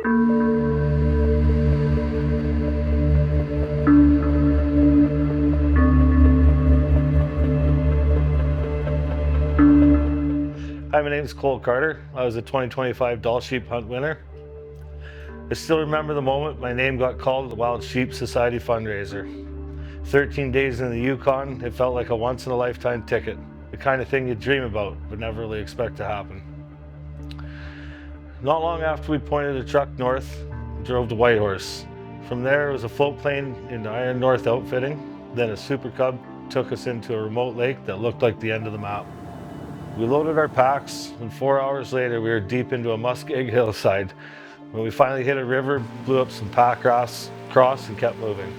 Hi, my name is Cole Carter. I was a 2025 Dall Sheep hunt winner. I still remember the moment my name got called at the Wild Sheep Society fundraiser. 13 days in the Yukon, it felt like a once-in-a-lifetime ticket. The kind of thing you dream about, but never really expect to happen. Not long after we pointed a truck north, we drove to Whitehorse. From there, it was a float plane into Iron North outfitting. Then a Super Cub took us into a remote lake that looked like the end of the map. We loaded our packs, and 4 hours later, we were deep into a muskeg hillside. When we finally hit a river, blew up some pack cross, and kept moving.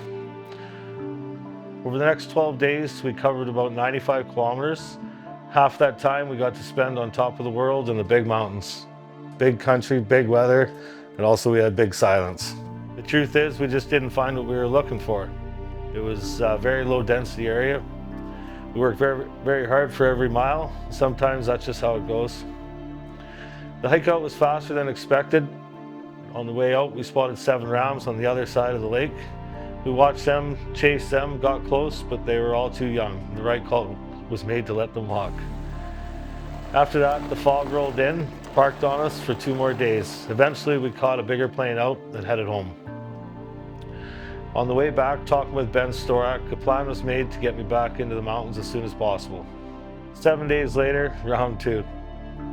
Over the next 12 days, we covered about 95 kilometers. Half that time we got to spend on top of the world in the big mountains. Big country, big weather, and also we had big silence. The truth is, we just didn't find what we were looking for. It was a very low density area. We worked very, very hard for every mile. Sometimes that's just how it goes. The hike out was faster than expected. On the way out, we spotted 7 rams on the other side of the lake. We watched them, chased them, got close, but they were all too young. The right call was made to let them walk. After that, the fog rolled in, parked on us for 2 more days. Eventually, we caught a bigger plane out and headed home. On the way back, talking with Ben Storak, a plan was made to get me back into the mountains as soon as possible. 7 days later, round 2.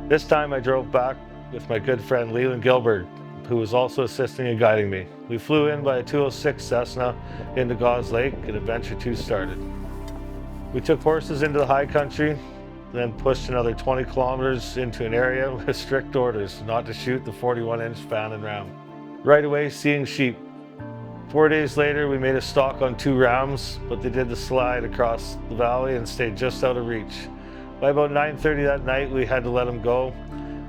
This time I drove back with my good friend Leland Gilbert, who was also assisting and guiding me. We flew in by a 206 Cessna into Gauze Lake, and Adventure 2 started. We took horses into the high country, then pushed another 20 kilometers into an area with strict orders not to shoot the 41-inch Fannin ram. Right away, seeing sheep. 4 days later, we made a stalk on 2 rams, but they did the slide across the valley and stayed just out of reach. By about 9:30 that night, we had to let them go.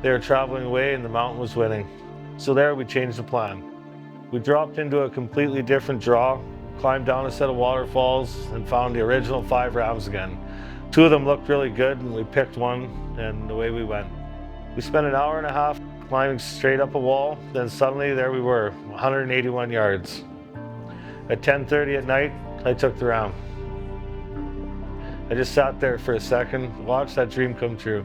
They were traveling away and the mountain was winning. So there, we changed the plan. We dropped into a completely different draw, climbed down a set of waterfalls, and found the original 5 rams again. 2 of them looked really good, and we picked one, and away we went. We spent an hour and a half climbing straight up a wall, then suddenly there we were, 181 yards. At 10:30 at night, I took the ram. I just sat there for a second, watched that dream come true.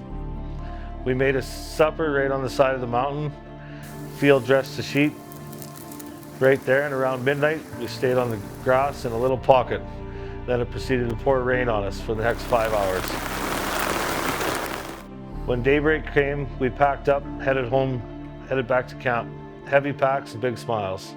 We made a supper right on the side of the mountain, field dressed the sheep. Right there, and around midnight, we stayed on the grass in a little pocket. Then it proceeded to pour rain on us for the next 5 hours. When daybreak came, we packed up, headed home, headed back to camp. Heavy packs and big smiles.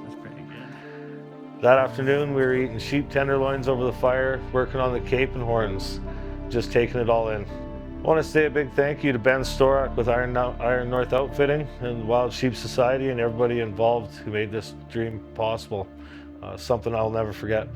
That afternoon, we were eating sheep tenderloins over the fire, working on the cape and horns, just taking it all in. I want to say a big thank you to Ben Storak with Iron North Outfitting and Wild Sheep Society and everybody involved who made this dream possible. Something I'll never forget.